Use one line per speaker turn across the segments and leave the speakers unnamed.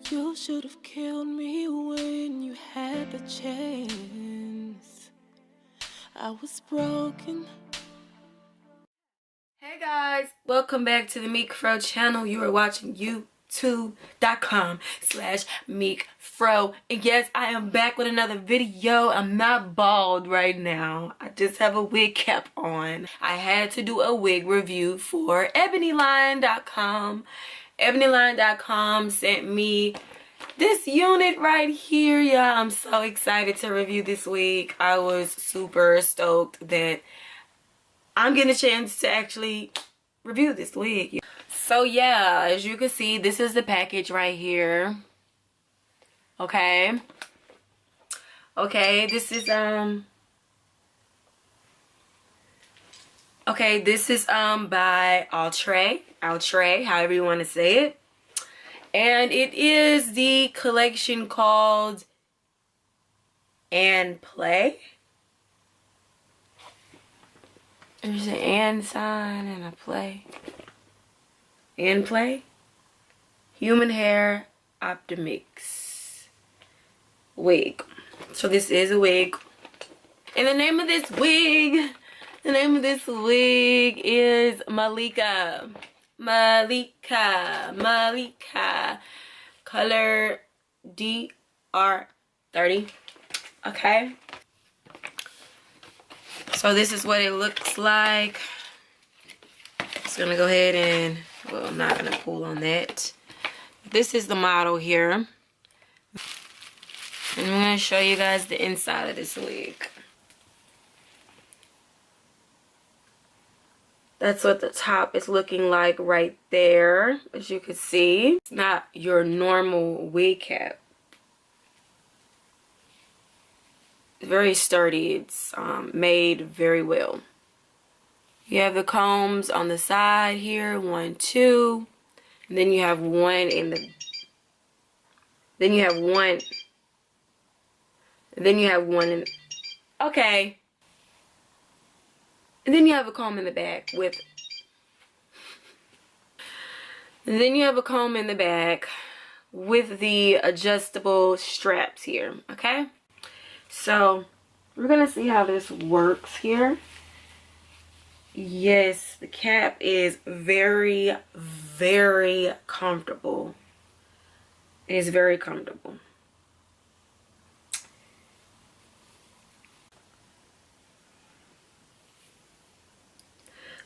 You should have killed me when you had the chance. I was broken. Hey guys, welcome back to the MeekFro channel. You are watching youtube.com/MeekFro. And yes, I am back with another video. I'm not bald right now. I just have a wig cap on. I had to do a wig review for ebonyline.com. ebonyline.com sent me this unit right here, y'all. I'm so excited to review this wig. I was super stoked that I'm getting a chance to actually review this wig. So yeah, as you can see, this is the package right here. Okay, this is by Outre, however you want to say it. And it is the collection called And Play. There's an and sign and a play. And Play. Human Hair Optimix wig. So this is a wig. And the name of this wig is Maleeka. Maleeka. Color DR30. Okay. So this is what it looks like. Just gonna go ahead and, well, I'm not gonna pull on that. This is the model here. And I'm gonna show you guys the inside of this wig. That's what the top is looking like right there, as you can see. It's not your normal wig cap. It's very sturdy. It's made very well. You have the combs on the side here, 1, 2, and then you have one in the. Then you have one. And then you have one in. Okay. And then you have a comb in the back with. And then you have a comb in the back with the adjustable straps here. Okay. So we're gonna see how this works here. Yes, the cap is very, very comfortable. It is very comfortable.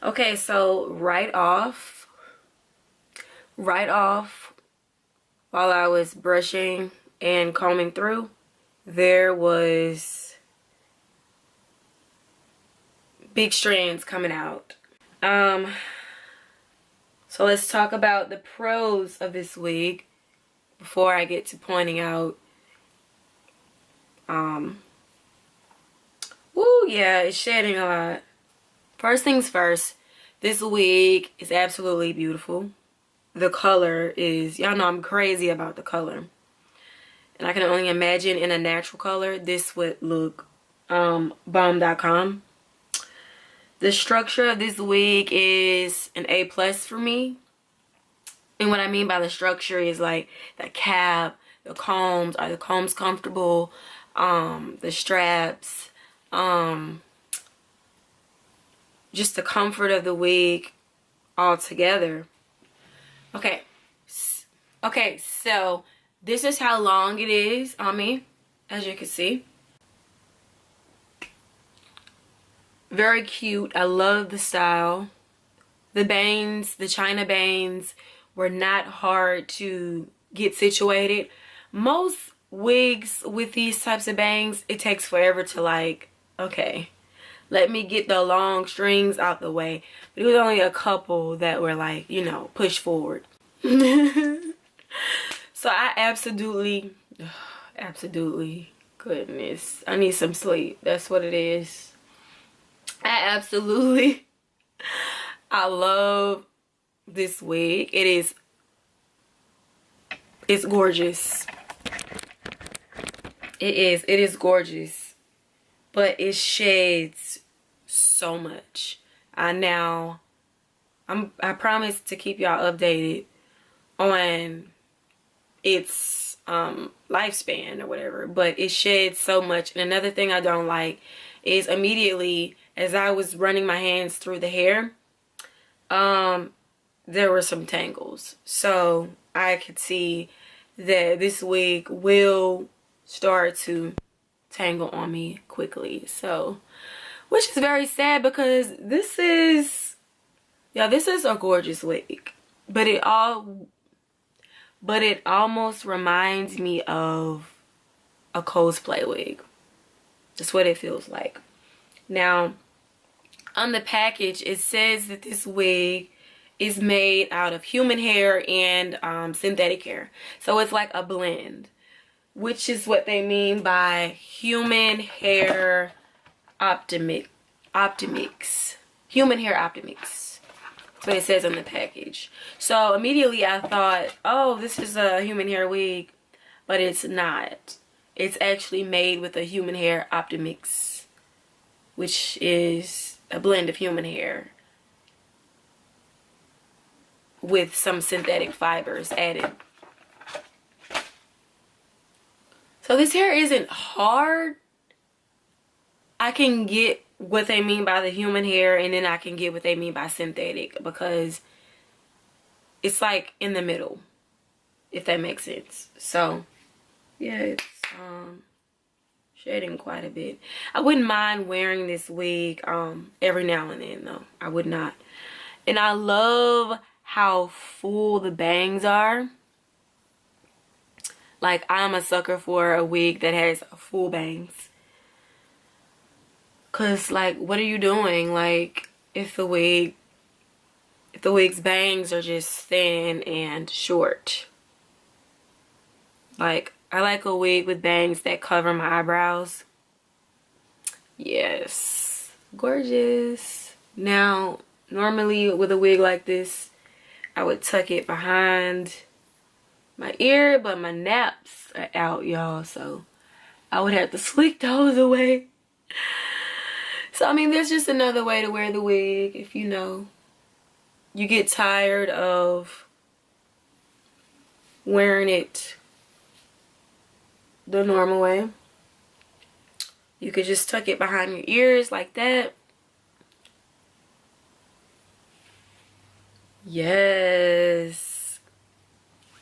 Okay, so right off, while I was brushing and combing through, there was big strands coming out. So let's talk about the pros of this wig before I get to pointing out. Woo, yeah, it's shedding a lot. First things first, this wig is absolutely beautiful. The color is, y'all know I'm crazy about the color. And I can only imagine in a natural color, this would look bomb.com. The structure of this wig is an A+ for me. And what I mean by the structure is like the cap, the combs, are the combs comfortable? The straps, just the comfort of the wig all together. Okay, so this is how long it is on me, as you can see. Very cute. I love the style. The bangs, the China bangs, were not hard to get situated. Most wigs with these types of bangs, it takes forever to like, okay, let me get the long strings out the way. But it was only a couple that were like, you know, push forward. So I absolutely, goodness, I need some sleep. That's what it is. I love this wig. It's gorgeous. It is gorgeous. But it shades so much. I promise to keep y'all updated on its lifespan or whatever, but it sheds so much. And another thing I don't like is immediately as I was running my hands through the hair, there were some tangles. So I could see that this wig will start to tangle on me quickly. So, which is very sad because this is a gorgeous wig. But it almost reminds me of a cosplay wig. That's what it feels like. Now, on the package, it says that this wig is made out of human hair and synthetic hair. So it's like a blend, which is what they mean by human hair optimics. Human hair optimics. That's what it says on the package. So immediately I thought, oh, this is a human hair wig, but it's not. It's actually made with a human hair optimics, which is a blend of human hair with some synthetic fibers added. So this hair isn't hard. I can get what they mean by the human hair, and then I can get what they mean by synthetic, because it's like in the middle, if that makes sense. So yeah, it's shedding quite a bit. I wouldn't mind wearing this wig every now and then though. I would not. And I love how full the bangs are. Like, I'm a sucker for a wig that has full bangs. Cause like, what are you doing? Like, if the wig's bangs are just thin and short. Like, I like a wig with bangs that cover my eyebrows. Yes, gorgeous. Now, normally with a wig like this, I would tuck it behind my ear, but my naps are out, y'all, so I would have to slick those away. So I mean, there's just another way to wear the wig. If you know, you get tired of wearing it the normal way, you could just tuck it behind your ears like that. Yes.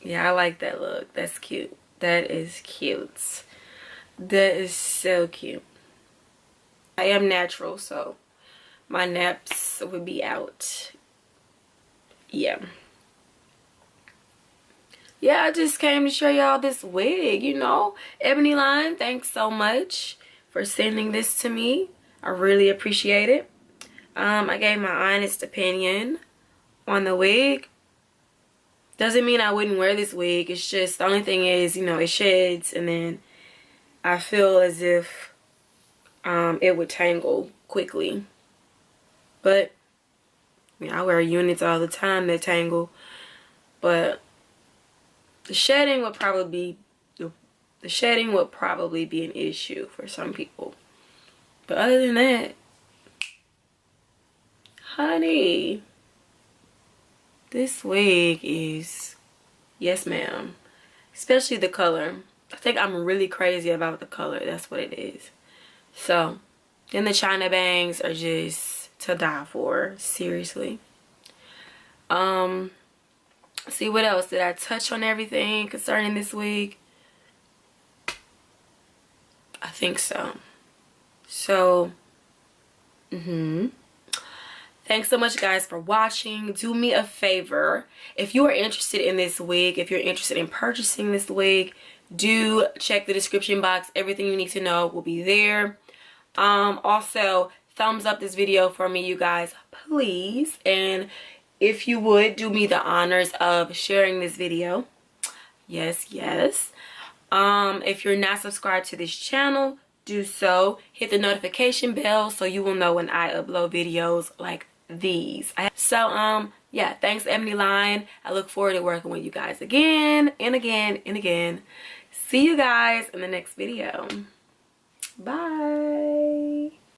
Yeah, I like that look. That's cute. That is cute. That is so cute. I am natural, so my naps would be out. Yeah. Yeah, I just came to show y'all this wig, you know. Ebony Line, thanks so much for sending this to me. I really appreciate it. I gave my honest opinion on the wig. Doesn't mean I wouldn't wear this wig. It's just, the only thing is, you know, it sheds, and then I feel as if it would tangle quickly. But I mean, I wear units all the time that tangle, but the shedding would probably be an issue for some people. But other than that, honey, this wig is, yes ma'am. Especially the color. I think I'm really crazy about the color. That's what it is. So, then the China bangs are just to die for. Seriously. See, what else? Did I touch on everything concerning this wig? I think so. So, thanks so much, guys, for watching. Do me a favor. If you are interested in this wig, if you're interested in purchasing this wig, do check the description box. Everything you need to know will be there. Also, thumbs up this video for me, you guys, please. And if you would, do me the honors of sharing this video. Yes, yes. If you're not subscribed to this channel, do so. Hit the notification bell so you will know when I upload videos like these. So, yeah, thanks, Ebony Line. I look forward to working with you guys again and again and again. See you guys in the next video. Bye.